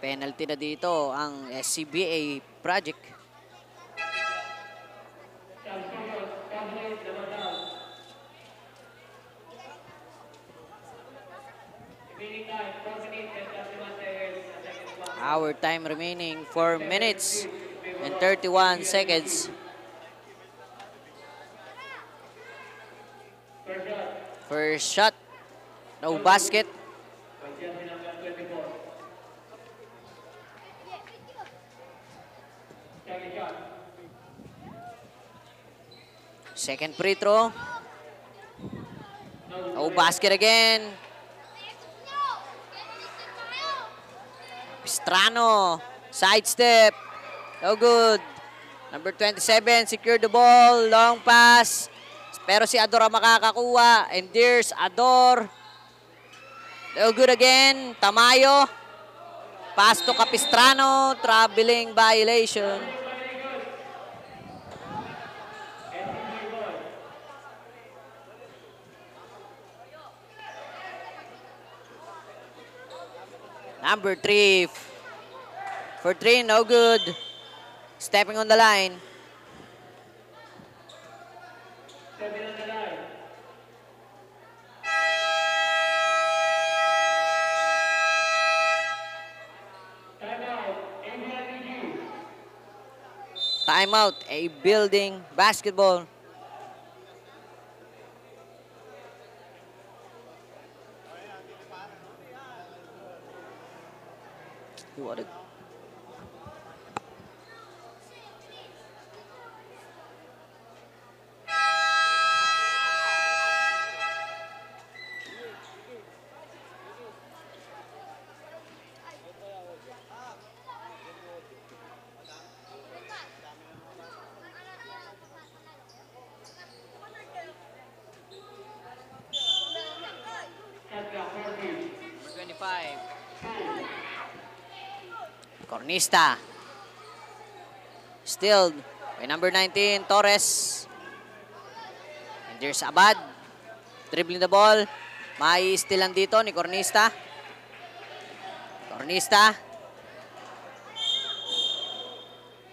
Penalty na dito ang SCBA project. Our time remaining 4 minutes and 31 seconds. First shot. No basket. Second free throw. No basket again. Pistrano. Sidestep. No good. Number 27 secured the ball. Long pass. Pero si Ador ang makakakuha. And there's Ador. No good again. Tamayo. Pass to Capistrano. Traveling violation. Number 3. For 3, no good. Stepping on the line. Timeout, a building basketball. What a... Number 25. Cornista. Still by number 19, Torres. And there's Abad. Dribbling the ball. May stealan dito ni Cornista. Cornista.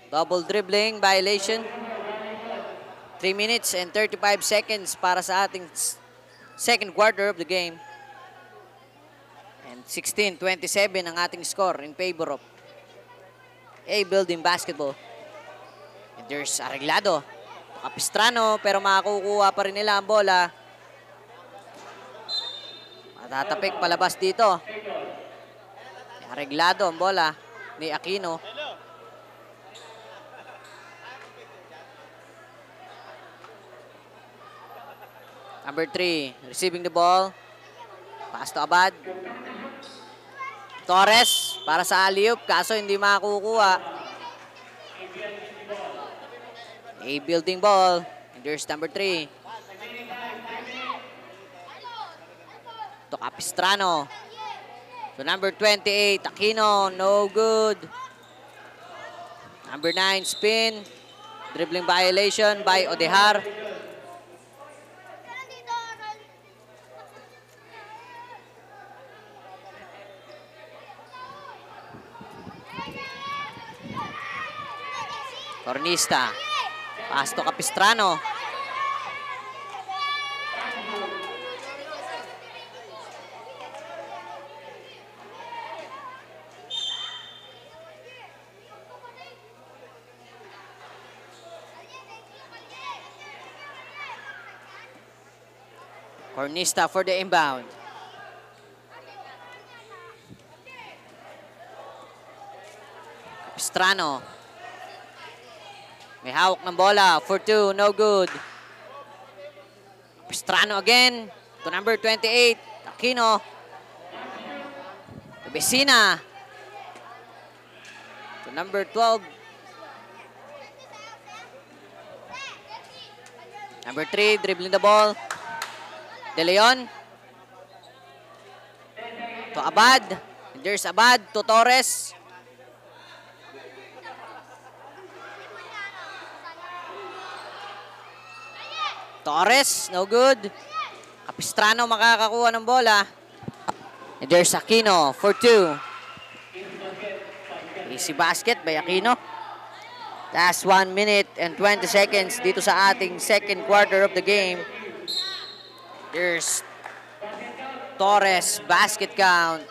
Double dribbling violation. 3 minutes and 35 seconds para sa ating second quarter of the game. And 16-27 ang ating score in favor of A building basketball. And there's Arreglado. Capistrano, pero makakukuha pa rin nila ang bola. Matatapik palabas dito. Arreglado ang bola ni Aquino. Number 3, receiving the ball. Pass to Abad. Torres para sa alley-oop, kaso hindi makakukuha. A building ball. And there's number 3. To Capistrano. To number 28, Aquino, no good. Number 9, spin. Dribbling violation by Odehar. Cornista. Pass to Capistrano. Cornista for the inbound. Capistrano. May hawak ng bola. For 2, no good. Capistrano again. To number 28, Aquino. To Vecina. To number 12. Number 3, dribbling the ball. De Leon. To Abad. And there's Abad to Torres. Torres, no good. Capistrano makakakuha ng bola. And there's Aquino for 2. Easy basket by Aquino. Last 1 minute and 20 seconds dito sa ating second quarter of the game. There's Torres, basket count.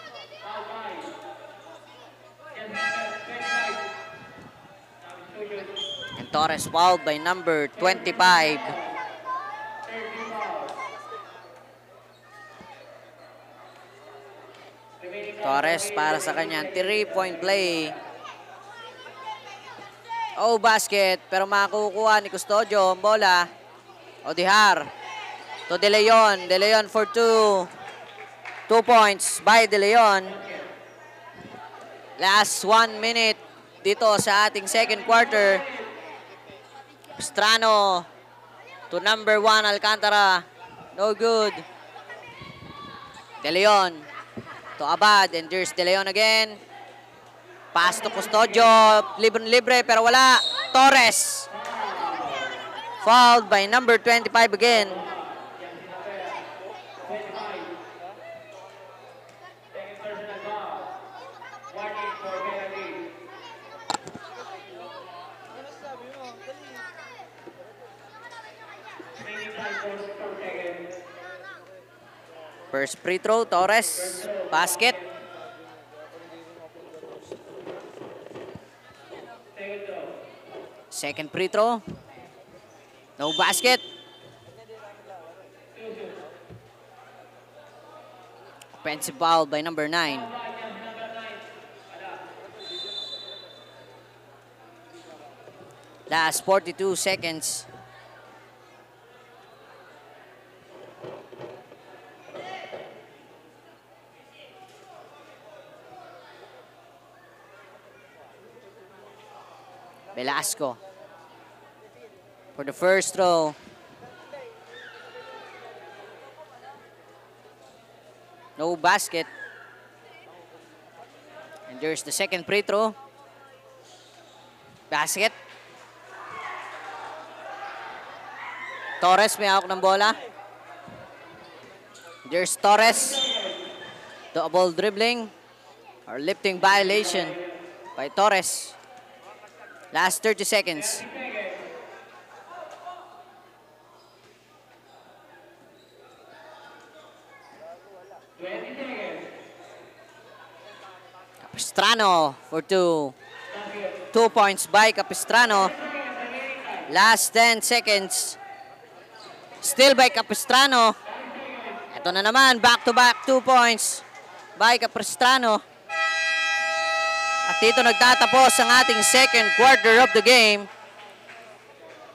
And Torres fouled by number 25. Torres para sa kanyang 3-point play. Oh, basket. Pero makukuha ni Custodio ang bola. Odihar. To De Leon. De Leon for 2. 2 points by De Leon. Last 1 minute dito sa ating second quarter. Strano to number 1 Alcantara. No good. De Leon to Abad. And there's De Leon again. Pass to Custodio. Libre pero wala. Torres. Fouled by number 25 again. First free throw, Torres. Basket. Second free throw. No basket. Offensive foul by number 9. Last 42 seconds. Velasco for the first throw. No basket. And there's the second free throw. Basket. Torres may hawak ng bola. There's Torres. Double dribbling or lifting violation by Torres. Last 30 seconds. Capistrano for 2. 2 points by Capistrano. Last 10 seconds. Still by Capistrano. Ito na naman, back-to-back 2 points by Capistrano. At dito nagtatapos ang ating second quarter of the game.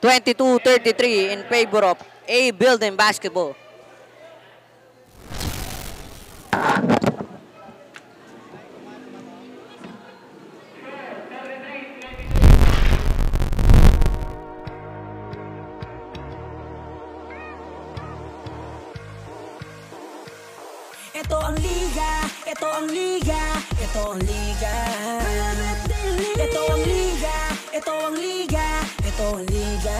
22-33 in favor of A Building Basketball. Ito ang liga, ito ang liga, ito ang liga. Ito ang liga, ito ang liga, ito ang liga.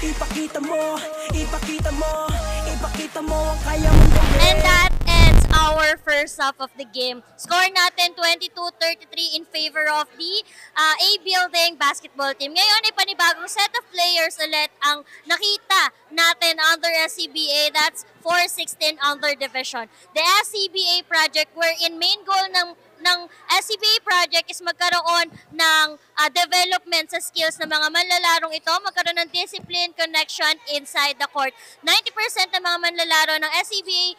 Ipakita mo, ipakita mo, ipakita mo ang kaya mong gawin. And that ends our first half of the game. Score natin 22-33 in favor of the A Building basketball team. Ngayon ay panibagong set of players ulit ang nakita natin under SCBA. That's 416 under division. The SCBA project wherein main goal ng SCBA project is magkaroon ng development sa skills ng mga manlalarong ito, magkaroon ng discipline, connection inside the court. 90% ng mga manlalaro ng SCBA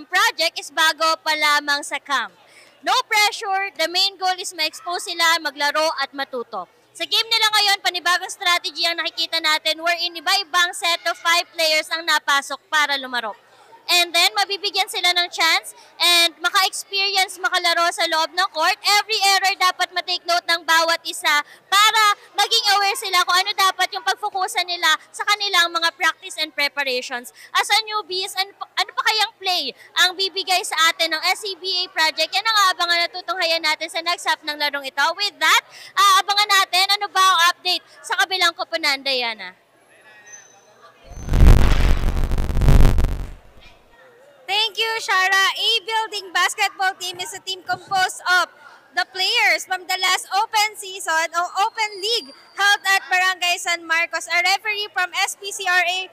project is bago pa lamang sa camp. No pressure, the main goal is ma-expose sila, maglaro at matuto. Sa game nila ngayon, panibagong strategy ang nakikita natin wherein iba-ibang set of 5 players ang napasok para lumaro. And then, mabibigyan sila ng chance and maka-experience, makalaro sa loob ng court. Every error dapat ma-take note ng bawat isa para maging aware sila kung ano dapat yung pagfokusan nila sa kanilang mga practice and preparations. As a newbies, ano pa kayang play ang bibigay sa atin ng SCBA project? Yan ang aabangan na tutunghayan natin sa next half ng larong ito. With that, aabangan natin ano ba ang update sa kabilang koponan, Diana? Shara, A-Building basketball team is a team composed of the players from the last open season o open league held at Barangay San Marcos. A referee from SPCRA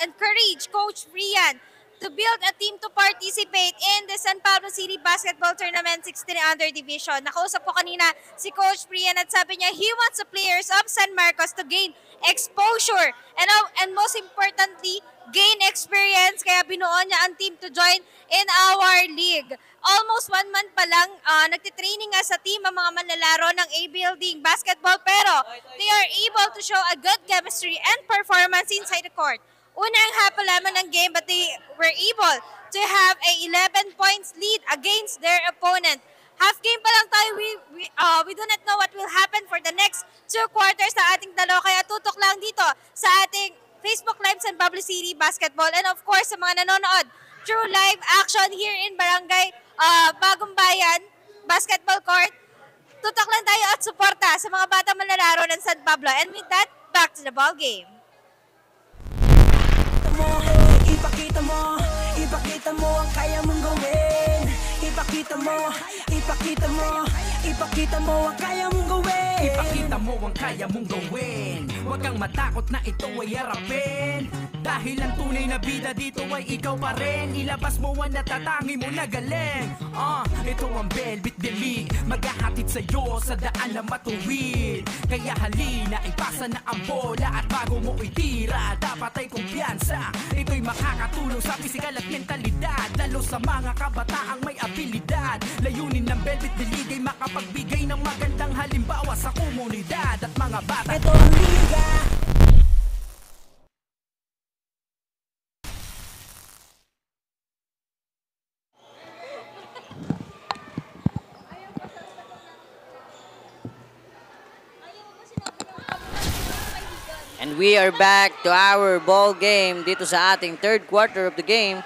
encouraged Coach Rian to build a team to participate in the San Pablo City Basketball Tournament 16 Under Division. Nakausap ko kanina si Coach Rian at sabi niya he wants the players of San Marcos to gain exposure and most importantly, gain experience. Kaya binuo niya ang team to join in our league. Almost 1 month pa lang, nagtitraining nga sa team ang mga manlalaro ng A-Building basketball pero they are able to show a good chemistry and performance inside the court. Una ang hapon lamang ng game but they were able to have a 11 points lead against their opponent. Half game pa lang tayo, we do not know what will happen for the next 2 quarters sa ating dalawa. Kaya tutok lang dito sa ating Facebook Live San Pablo City Basketball. And of course, sa mga nanonood through live action here in Barangay Bagong Bayan Basketball Court, tutok lang tayo at suporta sa mga batang manlalaro ng San Pablo. And with that, back to the ball game. Ipakita mo ang kaya mong gawin. Ipakita mo ang kaya mong gawin. Ipakita mo ang kaya mong gawin. Huwag kang matakot na ito ay harapin. Dahil ang tunay na bida dito ay ikaw pa rin. Ilabas mo ang natatangi mo na galing. Ito ang Velvet the League, maghahatid sa'yo sa daan na matuwid. Kaya halina, ipasa na ang bola at bago mo itira, dapat ay kumpiyansa. Ito'y makakatulong sa pisikal at mentalidad, lalo sa mga kabataang may abilidad. Layunin ng Velvet the League ay makapagbigay ng magandang halimbawa sa komunidad at mga bata. Ito ang liga. And we are back to our ball game dito sa ating third quarter of the game.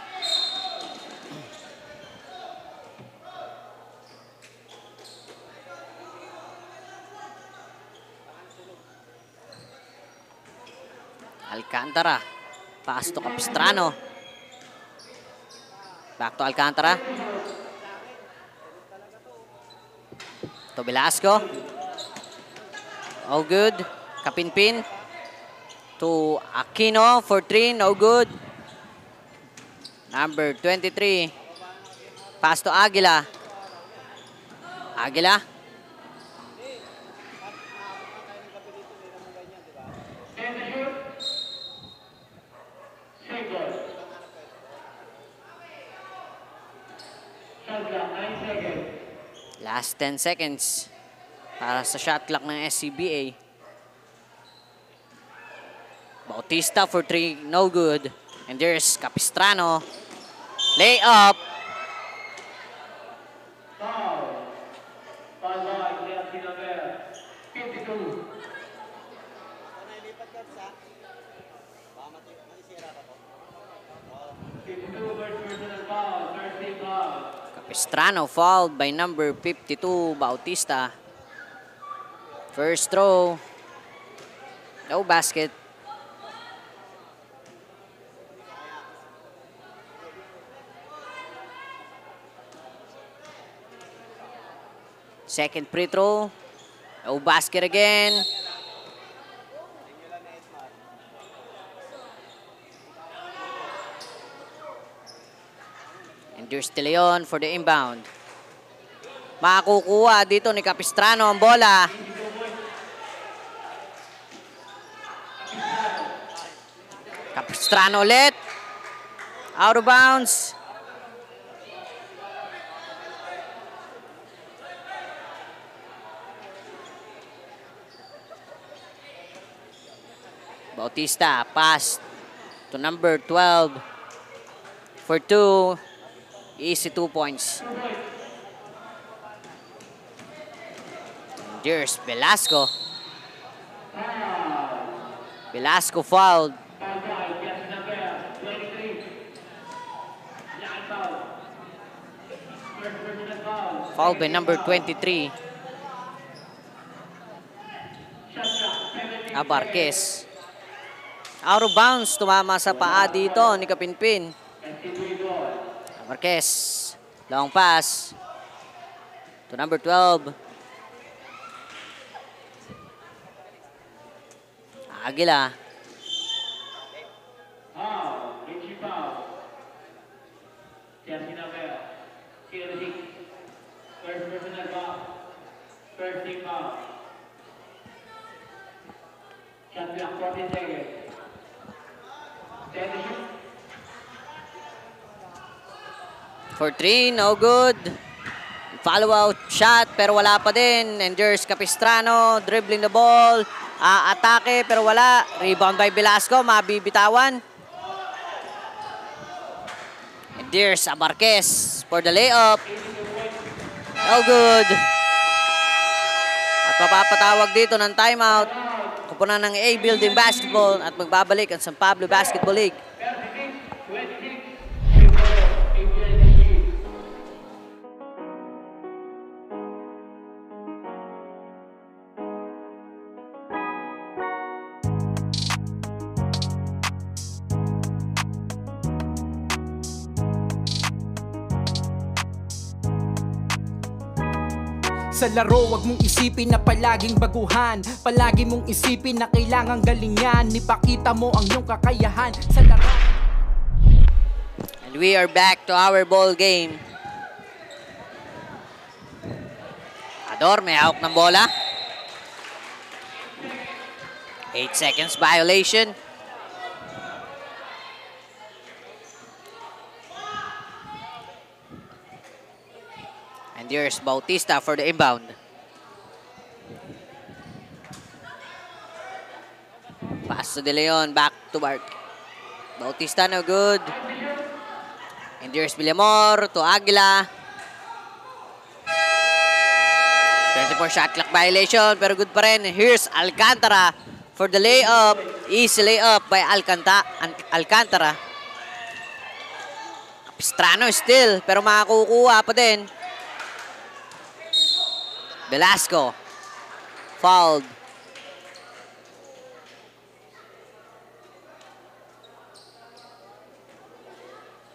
Alcantara. Pass to Capistrano. Back to Alcantara. To Velasco. Oh, good. Kapinpin. To Aquino for 3, no good. Number 23. Pass to Aguila. Aguila. Last 10 seconds para sa shot clock ng SCBA. Bautista for 3, no good. And there's Capistrano. Layup. Capistrano fouled by number 52, Bautista. First throw. No basket. Second free throw. No basket again. And there's De Leon for the inbound. Makakukuha dito ni Capistrano ang bola. Capistrano ulit. Out of bounds. Bautista, pass to number 12 for 2. Easy 2 points. And there's Velasco. Velasco fouled. Fouled by number 23. Abarquez. Out of bounds, tumama sa paa dito ni Kapinpin. Marquez. Long pass to number 12. Aguila. Richie Pau. Jesse Navera. Field 6. First personal foul. First team foul. Shot clock 14 seconds. Set to shoot. For 3, no good. Follow out shot pero wala pa din. And there's Capistrano dribbling the ball. Atake pero wala. Rebound by Velasco, mabibitawan. And there's Marquez for the layup. No good. At mapapatawag dito ng timeout. Kupunan ng A Building Basketball at magbabalik ang San Pablo Basketball League. Sa laro, wag mong isipin na palaging baguhan. Palagi mong isipin na kailangang galingan. Ipakita mo ang iyong kakayahan sa laro. And we are back to our ball game. Ador, may hawak ng bola. 8 seconds violation. And here's Bautista for the inbound. Pass to De Leon, back to Bart. Bautista, no good. And here's Villamor to Aguila. 24 shot clock violation, pero good pa rin. Here's Alcantara for the layup. Easy layup by Alcantara. Capistrano still, pero makakukuha pa din. Velasco. Fouled.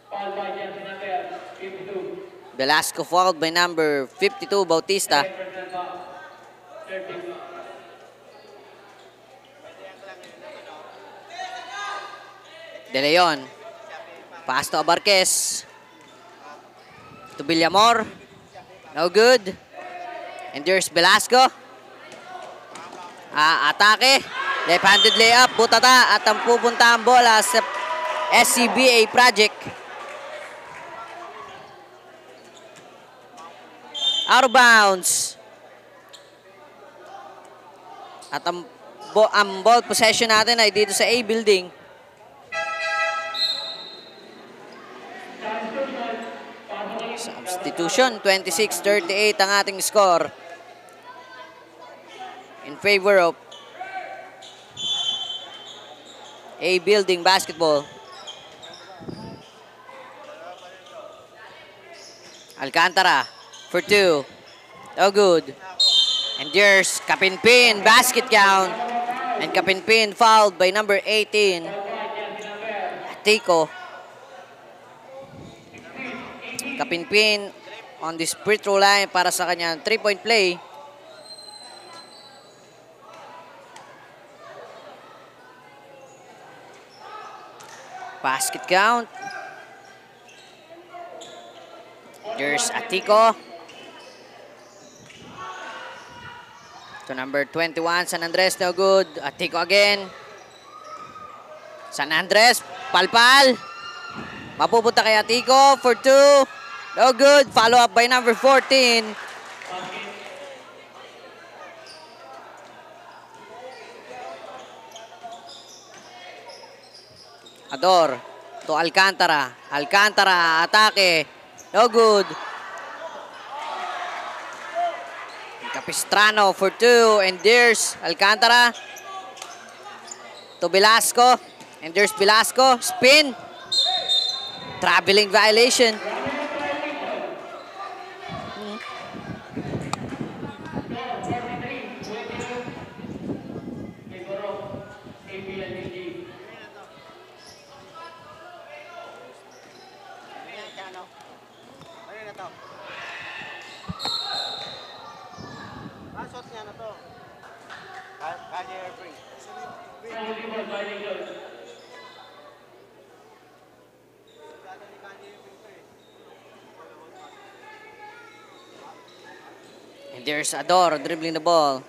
Foul by Jesse Navera. 52. Velasco fouled by number 52, Bautista. First personal foul. 13. De Leon. Pass to Abarquez. To Villamor. No good. And there's Velasco. Atake. Left-handed layup. Butata. At ang pupunta ang bola sa SCBA project. Out of bounds. At ang ball possession natin ay dito sa A building. Substitution, 26-38 ang ating score in favor of A Building Basketball. Alcantara for 2. No good. And there's Kapinpin, basket count. And Kapinpin fouled by number 18, Tico. Kapinpin on the free throw line para sa kanyang 3-point play. Basket count. There's Atico. To number 21, San Andres, no good. Atico again. San Andres, palpal. Mapupunta kay Atico for 2. No good. Follow up by number 14. Ador to Alcantara. Alcantara, atake. No good. Capistrano for 2. And there's Alcantara. To Velasco. And there's Velasco. Spin. Traveling violation. And there's Ador dribbling the ball.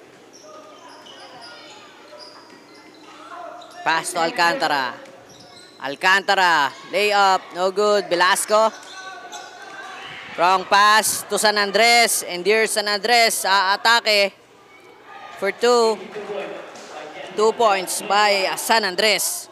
Pass to Alcantara. Alcantara, layup, no good. Velasco. Wrong pass to San Andres. And there's San Andres, atake for 2. 2 points by San Andres.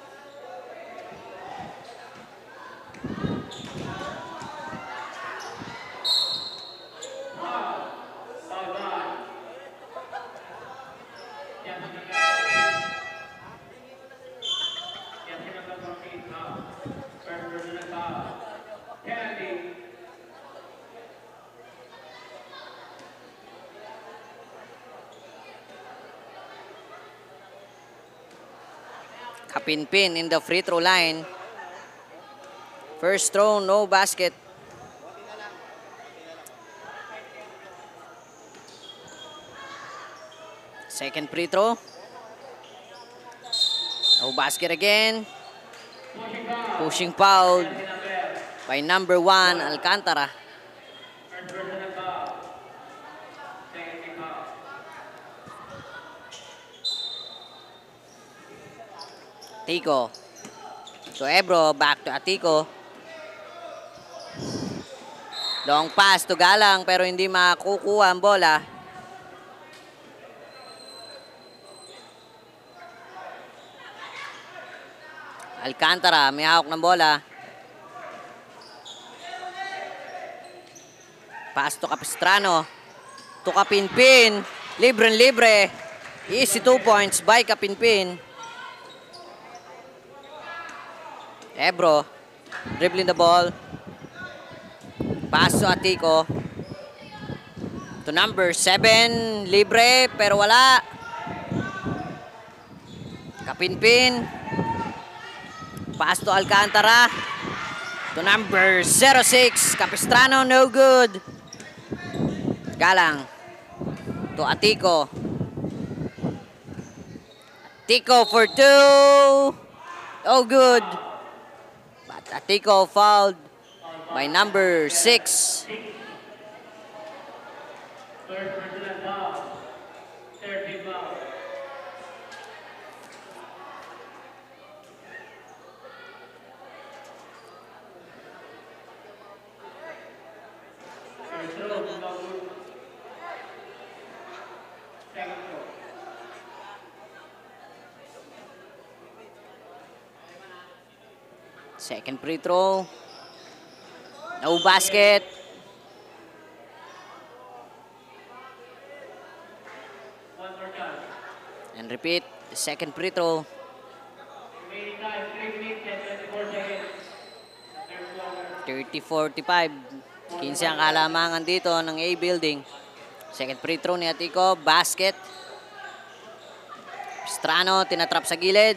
Kapinpin in the free throw line. First throw, no basket. Second free throw. No basket again. Pushing foul by number 1, Alcantara. Atico to Ebro, back to Atico. Long pass to Galang pero hindi makukuha ang bola. Alcantara, may hawak ng bola. Pass to Capistrano. To Kapinpin. Libre. Easy 2 points by Kapinpin. Ebro, dribbling the ball. Pass to Atico. To number 7, libre, pero wala. Kapinpin. Pass to Alcantara. To number 06, Capistrano, no good. Galang. To Atico. Atico for 2. No good. Atico fouled by number 6. Third personal foul. 30 foul. First throw, no good. Second throw. Second free throw. No basket. One more time. And repeat, the second free throw. Remaining time, 3 minutes and 24 seconds. Third quarter. 30-45. 15 ang kalamangan dito ng A building. Second free throw ni Atico. Basket. Capistrano, tinatrap sa gilid.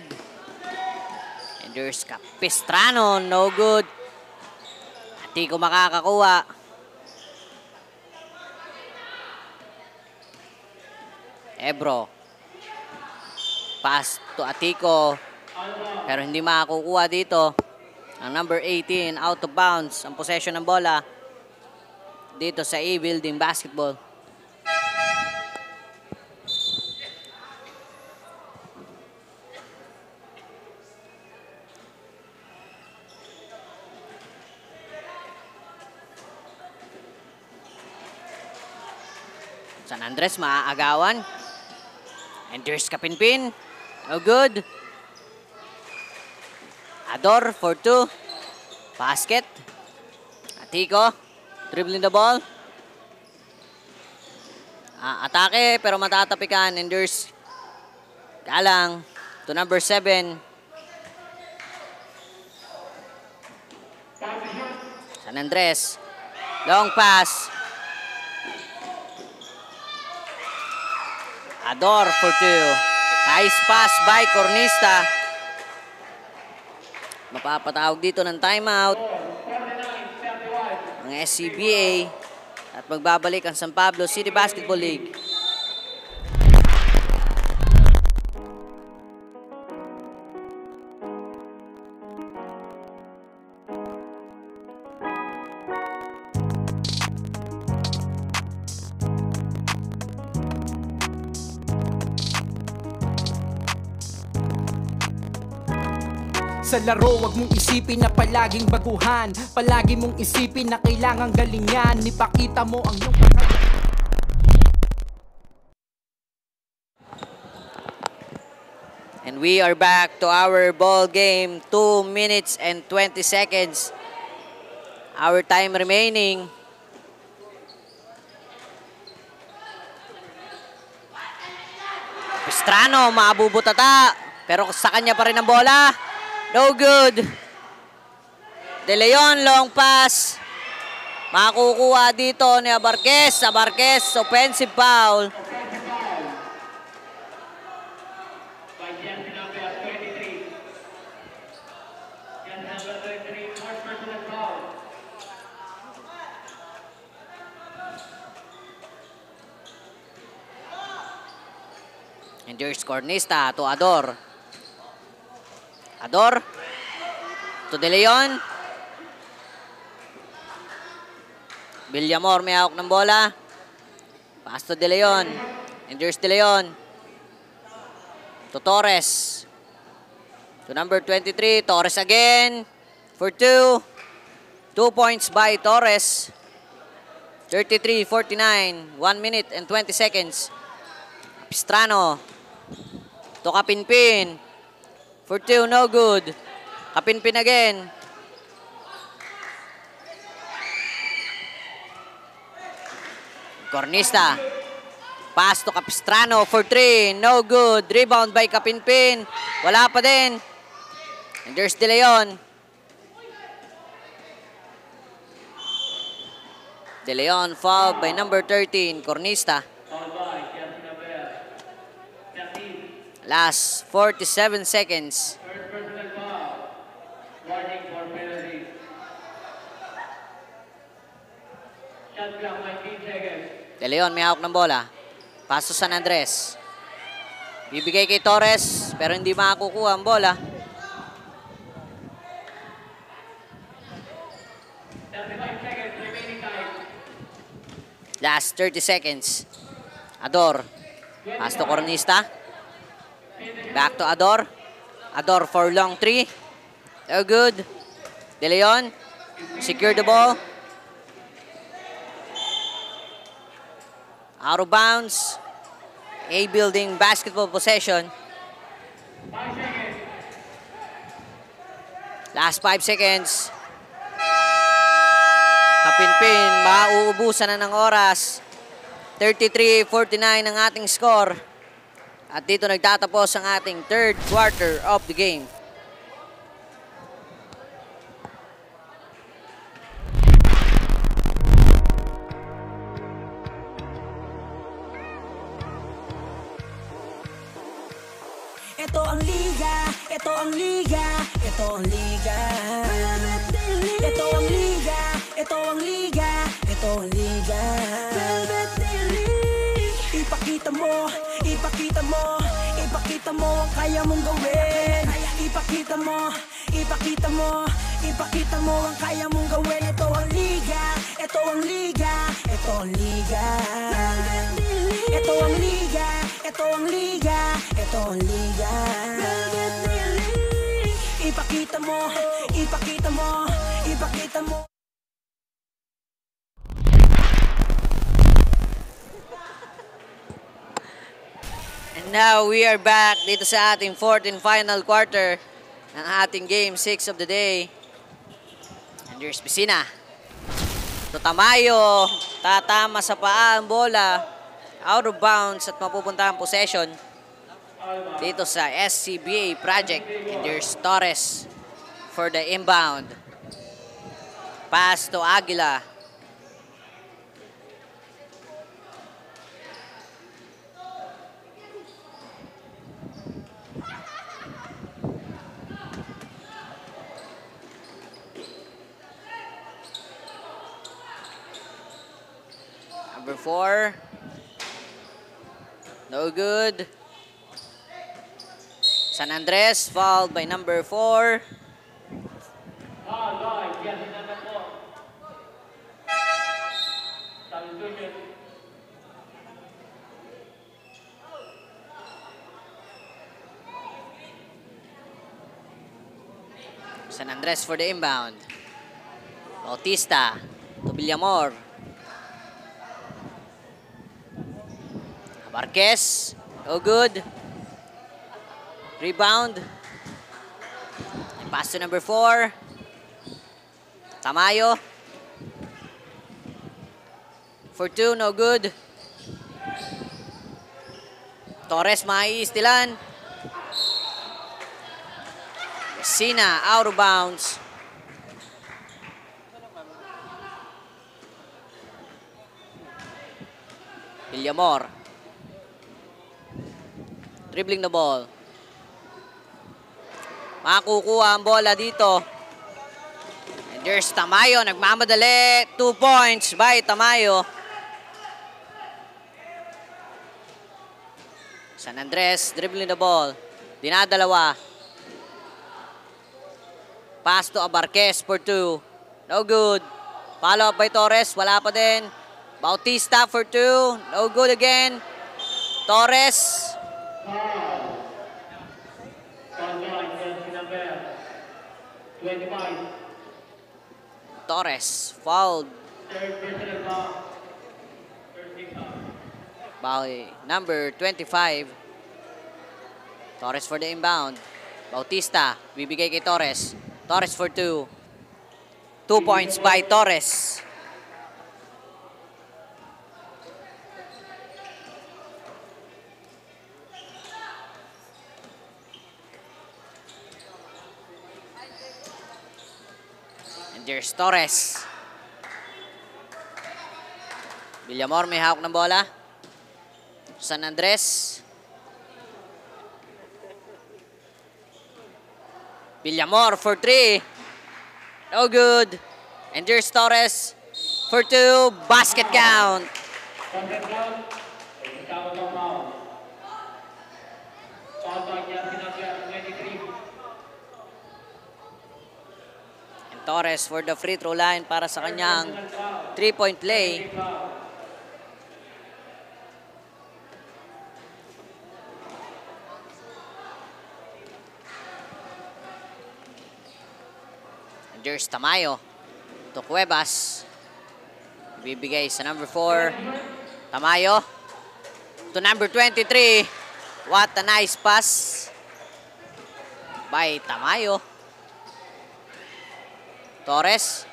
And there's Capistrano. No good. Atico makakakuha. Ebro. Pass to Atico. Pero hindi makakukuha dito. Ang number 18, out of bounds. Ang possession ng bola dito sa A building basketball. San Andres maaagawan. And there's Kapinpin. No good. Ador for 2. Basket. Atico. Dribbling the ball. Atake pero matatapikan. And there's Galang to number 7. San Andres. Long pass. Ador for 2. Nice pass by Cornista. Mapapatawag dito ng timeout. Ang ng SCBA at magbabalik ang San Pablo City Basketball League. Sa laro, wag mong isipin na palaging baguhan. Palagi mong isipin na kailangang galingan. Ipakita mo ang iyong And we are back to our ball game. 2 minutes and 20 seconds. Our time remaining. Pastrano, maabubutata. Pero sa kanya pa rin ang bola. No good. De Leon, long pass. Makukuha dito ni Abarquez. Abarquez, offensive foul. By Justin Abel, 23. Justin Abel, 23, fourth personal foul. And there's Cornista to Ador. Ador to De Leon. Villamor may hawak ng bola. Pass to De Leon. And there's De Leon. To Torres. To number 23. Torres again. For 2. 2 points by Torres. 33-49. 1 minute and 20 seconds. Pastrano. To Kapinpin. For 2, no good. Kapinpin again. Cornista. Pass to Capistrano for 3, no good. Rebound by Kapinpin. Wala pa din. And there's De Leon. De Leon fouled by number 13, Cornista. Foul by Justin Abel. 13. Last 47 seconds. First personal foul. Warning for penalty. Shot clock 19 seconds. De Leon may hawak ng bola. Pass to San Andres. Bibigay kay Torres pero hindi makakukuha ang bola. 35 seconds remaining time. Last 30 seconds. Ador. Pass to Cornista. Back to Ador. Ador for long 3. Oh, good. De Leon. Secure the ball. Out of bounds. A building basketball possession. 5 seconds. Last 5 seconds. Kapinpin, mauubusan na ng oras. 33-49 ang ating score. At dito nagtatapos ang ating third quarter of the game. Ito ang liga, ito ang liga, ito ang liga. Ito ang liga, ito ang liga, ito ang liga. Ipakita mo, ipakita mo, ipakita mo ang kaya mong gawin. Ipakita mo, ipakita mo, ipakita mo ang kaya mong gawin. Ito ang liga, ito ang liga, ito ang liga. Ito ang liga, ito ang liga, ito ang liga. Ipakita mo, ipakita mo, ipakita mo. And now we are back dito sa ating fourth and final quarter ng ating game 6 of the day. And there's Piscina. To Tamayo. Tatama sa paa ang bola. Out of bounds at mapupunta ang possession dito sa SCBA project. And there's Torres for the inbound. Pass to Aguila. Number 4. No good. San Andres fouled by number 4. San Andres for the inbound. Bautista to Villamor. Marquez, no good. Rebound. And pass to number 4. Tamayo. For 2, no good. Torres maiistilan. Sina out of bounds. Villamor. Dribbling the ball. Makukuha ang bola dito. And there's Tamayo. Nagmamadali. 2 points by Tamayo. San Andres dribbling the ball. Dinadalawa. Pass to Abarquez for 2. No good. Follow up by Torres. Wala pa din. Bautista for 2. No good again. Torres. Torres fouled by number 25. Torres for the inbound. Bautista, bibigay kay Torres. Torres for 2. 2 points by Torres. And there's Torres. Villamor may hawak ng bola. San Andres. Villamor for 3. No good. And there's Torres for 2. Basket count. And Torres for the free throw line para sa kanyang 3-point play. There's Tamayo to Cuevas. Bibigay sa number 4. Tamayo to number 23. What a nice pass by Tamayo. Torres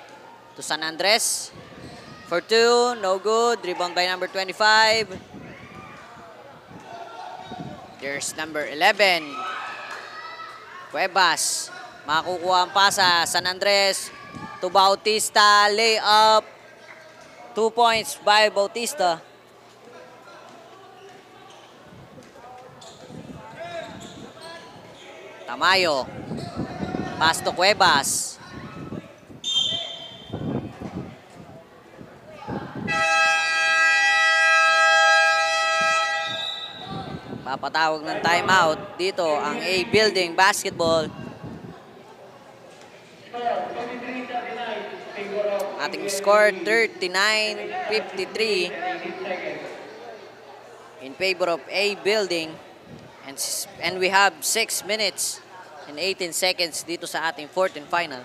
to San Andres for 2. No good. Rebound by number 25. There's number 11. Cuevas. Makukuha ang pasa. San Andres to Bautista. Layup. 2 points by Bautista. Tamayo. Pass to Cuevas. Papatawag ng timeout dito ang A Building Basketball. Ating score 39-53 in favor of A Building, and we have 6 minutes and 18 seconds dito sa ating fourth and final.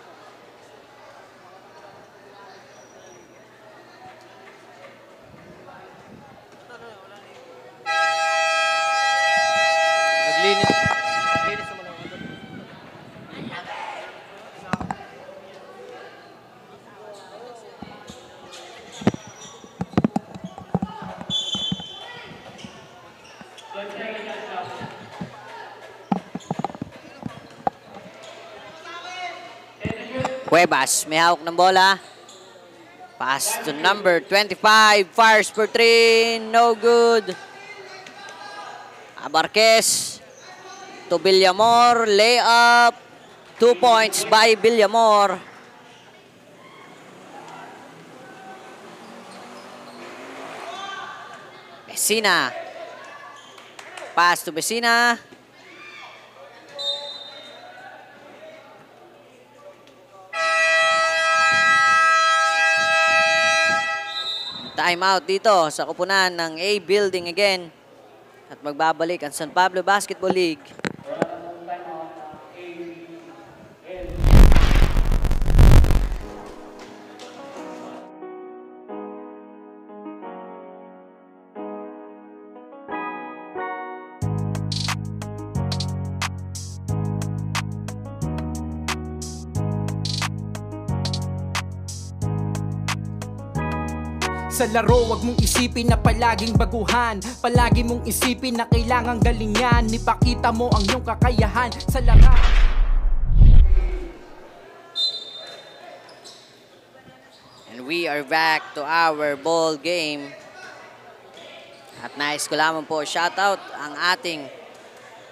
Cuevas, may hawak ng bola. Pass to number 25. Fires for 3. No good. Abarquez to Villamor. Layup. 2 points by Villamor. Besina. Pass to Besina. Time out dito sa kupunan ng A Building again. At magbabalik ang San Pablo Basketball League. Sa laro, wag mong isipin na palaging baguhan. Palagi mong isipin na kailangang galingan. Ipakita mo ang iyong kakayahan sa larangan. And we are back to our ball game. At nais ko lamang po shoutout ang ating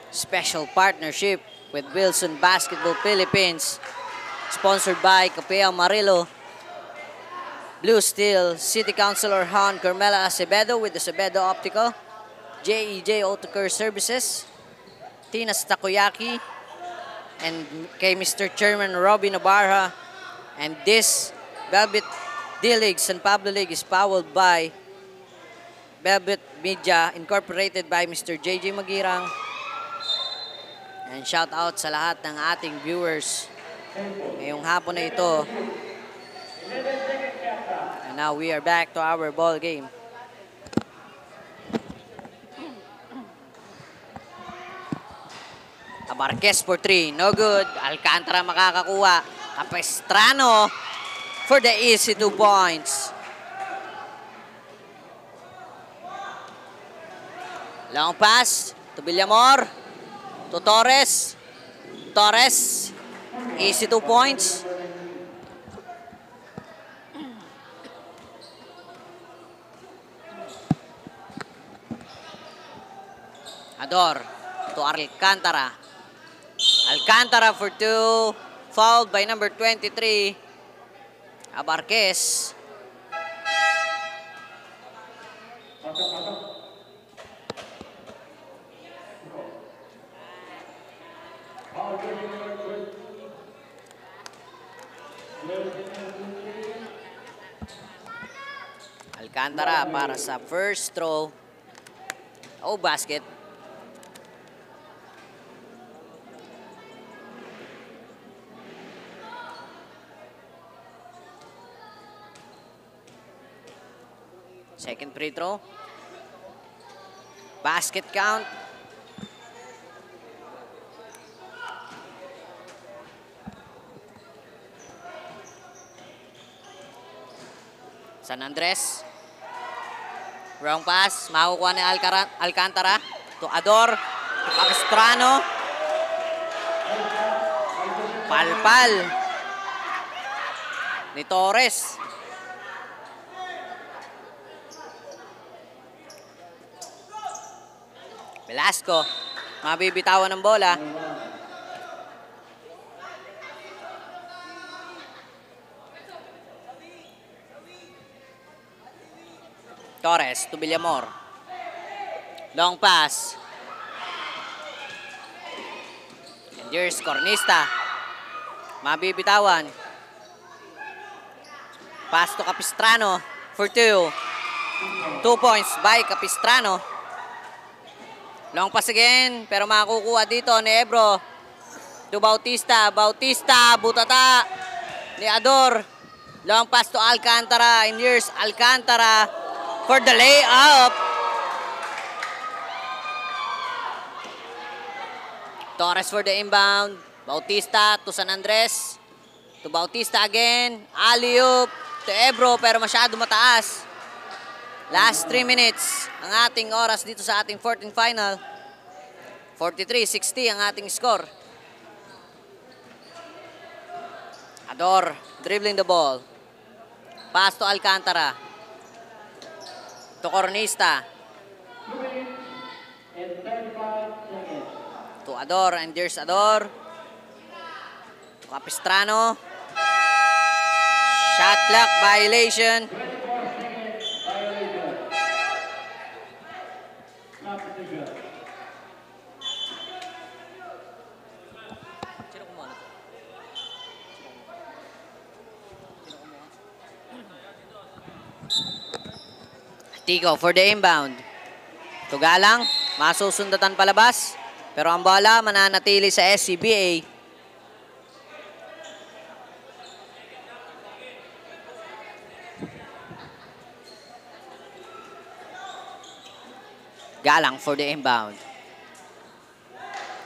special partnership with Wilson Basketball Philippines. Sponsored by Capea Amarillo. Blue Steel, City Councilor Han Carmela Acevedo with the Acevedo Optical, JEJ Auto Care Services, Tina's Takoyaki, and kay Mr. Chairman Robby Navarra. And this Velvet D-League San Pablo League is powered by Velvet Media Incorporated by Mr. JJ Magirang. And shout out sa lahat ng ating viewers ngayong hapon na ito. And now we are back to our ball game. Abarquez for 3. No good. Alcantara makakakuha. Capistrano for the easy 2 points. Long pass to Villamor. To Torres. Torres. Easy 2 points. Ador to Alcantara. Alcantara for 2. Fouled by number 23. Abarquez. Alcantara para sa first throw. Oh, basket. Second free throw. Basket count. San Andres. Wrong pass. Makukuha ni Alcantara. To Ador. To Capistrano. Palpal. Ni Torres. Velasco, mabibitawan ng bola. Torres to Villamor. Long pass. And here's Cornista. Mabibitawan. Pass to Capistrano for 2. 2 points by Capistrano. Long pass again, pero makukuha dito ni Ebro. To Bautista. Bautista, butata ni Ador. Long pass to Alcantara. And here's Alcantara for the layup. Torres for the inbound. Bautista to San Andres. To Bautista again. Alley-oop to Ebro, pero masyado mataas. Last 3 minutes ang ating oras dito sa ating 14th final. 43-60 ang ating score. Ador dribbling the ball. Pass to Alcantara. To Cornista. To Ador, and there's Ador. To Capistrano. Shot clock violation. Atico for the inbound. Tugalang, masusundatan palabas. Pero ang bola mananatili sa SCBA. Galang for the inbound.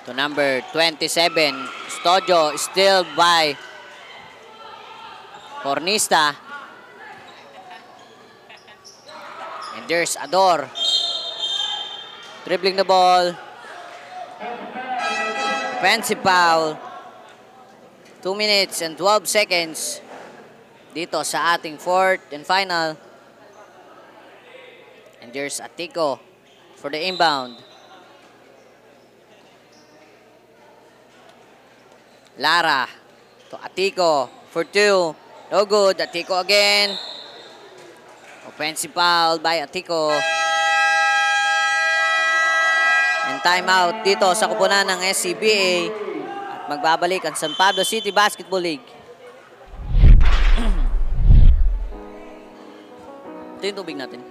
To number 27, Custodio, still by Cornista. And there's Ador. Dribbling the ball. Offensive foul. 2 minutes and 12 seconds dito sa ating fourth and final. And there's Atico for the inbound. Lara to Atico for 2. No good. Atico again. Offensive foul by Atico. And timeout dito sa kupunan ng SCBA. At magbabalik ang San Pablo City Basketball League. Ito yung tubig natin.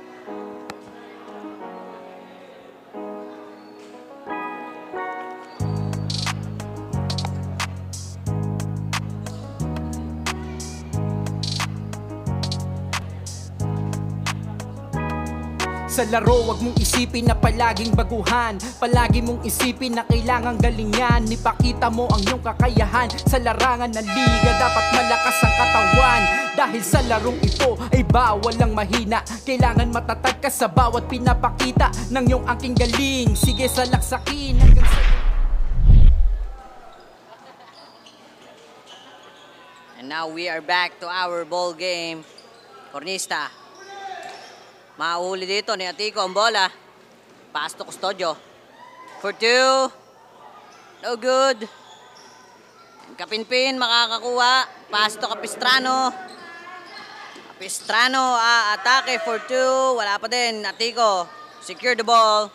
Sa laro, wag mong isipin na palaging baguhan. Palagi mong isipin na kailangang galingan. Ipakita mo ang iyong kakayahan. Sa larangan ng liga, dapat malakas ang katawan. Dahil sa larong ito ay bawal ang mahina. Kailangan matatag ka sa bawat pinapakita ng iyong aking galing. Sige, salaksakin hanggang sa... And now we are back to our ball game. Cornista. Mahuli dito ni Atico ang bola. Pass to Custodio. For 2. No good. Kapinpin makakakuha. Pass to Capistrano. Capistrano atake for 2. Wala pa din. Atico secure the ball.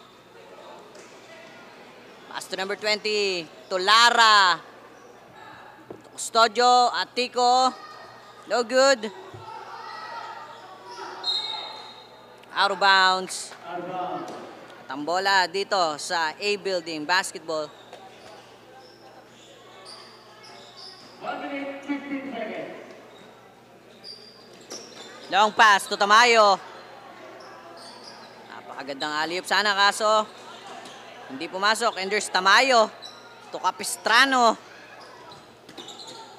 Pass to number 20. To Lara. To Custodio. Atico. No good. Out of bounds. At ang bola dito sa A Building Basketball. 1 minute, 15 seconds. Long pass to Tamayo. Napakagandang alley-oop sana kaso hindi pumasok. And there's Tamayo to Capistrano.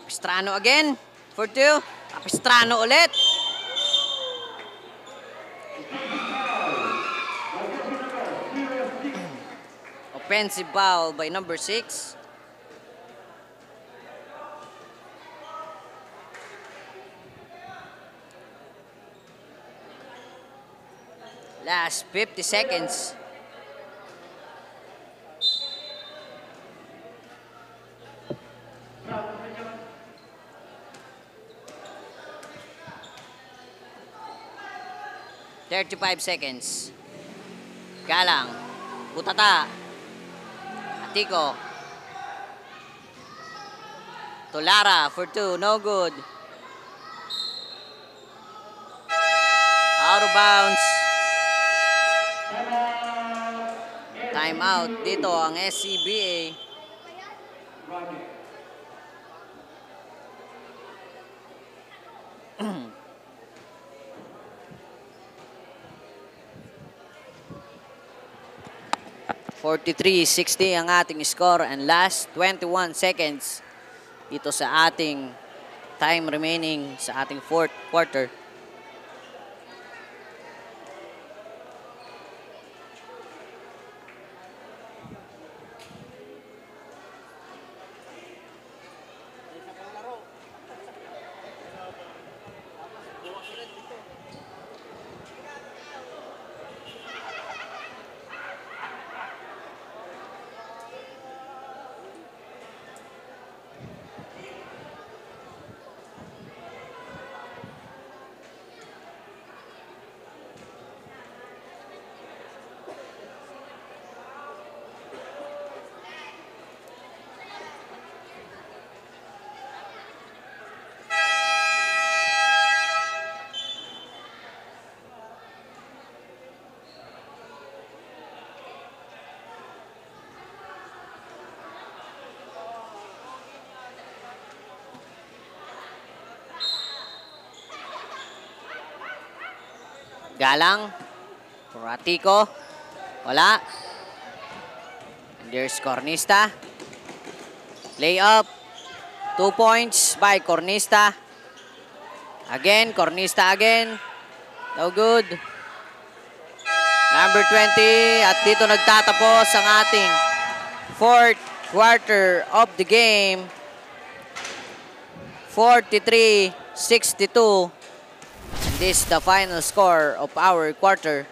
Capistrano again for 2. Capistrano ulit. Offensive foul by number 6. Last 50 seconds. $35 seconds. Galang. Butata. Atico. To Lara for 2. No good. Out of bounds. Time out dito ang SCBA. (43-60) ang ating score and last 21 seconds dito sa ating time remaining sa ating fourth quarter. Galang. Ratico. Wala. And there's Cornista. Layup. 2 points by Cornista. Again, Cornista again. No good. Number 20. At dito nagtatapos ang ating fourth quarter of the game. 43-62. And this is the final score of our quarter.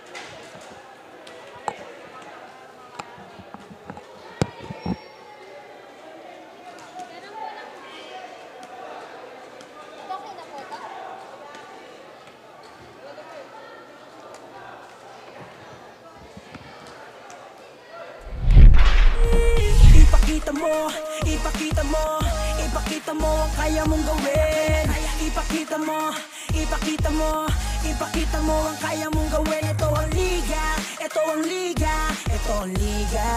Ipakita mo, ipakita mo, ipakita mo ang kaya mong gawin. Ipakita mo, ipakita mo, ipakita mo ang kaya mong gawin. Ito ang liga, ito ang liga, ito ang liga.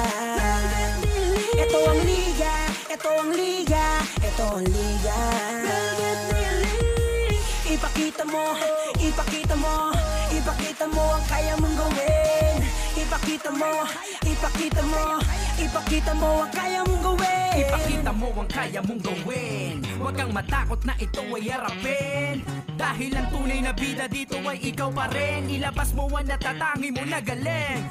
Ito ang liga, ito ang liga, ito ang liga. Ipakita mo, ipakita mo, ipakita mo ang kaya mong gawin. Ipakita mo, ipakita mo, ipakita mo ang kaya mong gawin. Ipakita mo ang kaya mong gawin. Huwag kang matakot na ito ay harapin. Dahil ang tunay na bida dito ay ikaw pa rin. Ilabas mo ang natatangi mo na galing.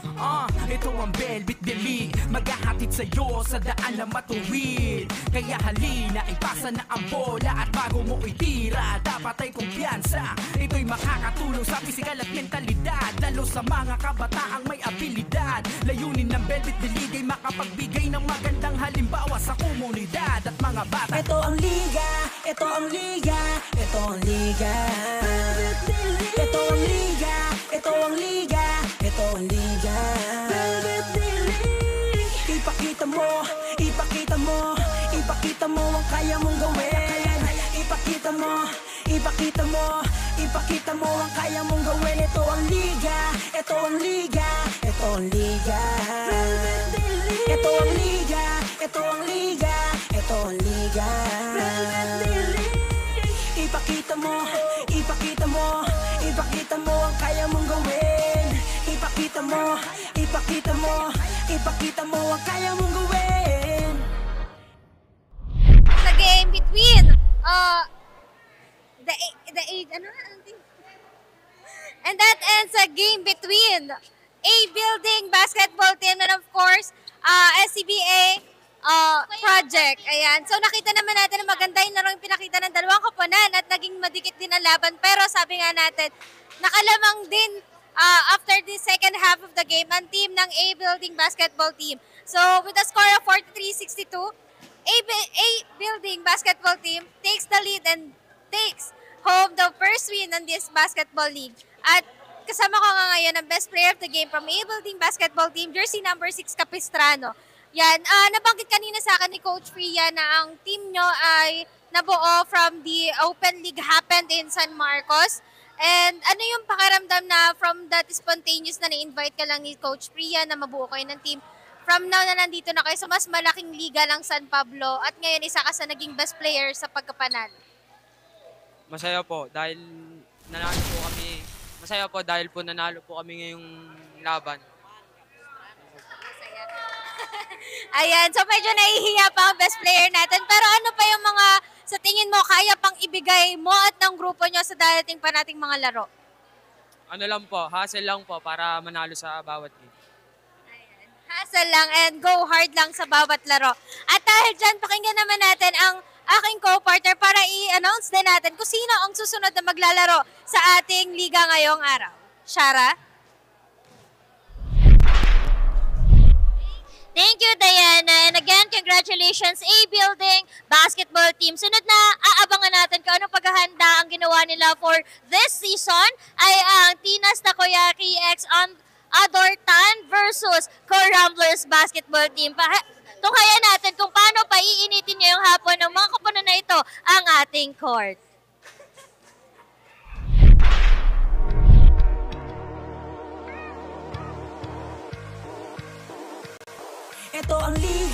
Ito ang Velvet Deli, maghahatid sa'yo sa daan na matuwid. Kaya halina, ipasa na ang bola. At bago mo itira, dapat ay kumpiyansa. Ito'y makakatulong sa pisikal at mentalidad, lalo sa mga kabataang may abilidad. Layunin ng Velvet Deli ay makapagbigay ng magandang halimbawa sa komunidad at mga bata. Ito ang liga, ito ang liga, ito ang liga. Ito ang liga, ito ang liga, ito ang liga. Ipakita mo, ipakita mo, ipakita mo ang kaya mong gawin. Ipakita mo, ipakita mo, ipakita mo ang kaya mong gawin. Ito ang liga, ito ang liga, ito ang liga. Ito ang liga, ito ang liga, ito ang liga. Ipakita mo, ipakita mo, ipakita mo ang kaya mong gawin. Ipakita mo, ipakita mo, ipakita mo ang kaya mong gawin. Sa game between and that ends a game between A Building basketball team and of course SCBA project. Ayan. So nakita naman natin na maganda yung larong pinakita ng dalawang koponan at naging madikit din ang laban. Pero sabi nga natin, nakalamang din after the second half of the game ang team ng A Building basketball team. So with a score of 43-62, A Building basketball team takes the lead and takes home the first win on this basketball league. At kasama ko nga ngayon ang best player of the game from A Building basketball team, jersey number 6 Capistrano. Yan, nabanggit kanina sa akin ni Coach Fria na ang team nyo ay nabuo from the Open League happened in San Marcos. And ano yung pakiramdam na from that spontaneous na na-invite ka lang ni Coach Fria na mabuo kayo ng team? From now na nandito na kayo sa mas malaking liga ng San Pablo at ngayon isa ka sa naging best player sa pagkapanalo. Masaya po dahil nanalo po kami. Masaya po dahil po nanalo po kami ngayong laban. Ayan, so medyo nahihiya pa ang best player natin. Pero ano pa yung mga sa tingin mo kaya pang ibigay mo at ng grupo nyo sa darating pa nating mga laro? Ano lang po, hustle lang po para manalo sa bawat game. Hustle lang and go hard lang sa bawat laro. At dahil dyan, pakinggan naman natin ang aking co-partner para i-announce din natin kung sino ang susunod na maglalaro sa ating liga ngayong araw. Shara? Thank you, Diana. And again, congratulations, A Building basketball team. Sunod na aabangan natin kung anong paghahanda ang ginawa nila for this season ay ang Tinas Takoyaki X on Adortan versus Core Ramblers basketball team. Tunghayan natin kung paano paiinitin niyo yung hapon ng mga kapunan na ito ang ating court. Ito ang liga.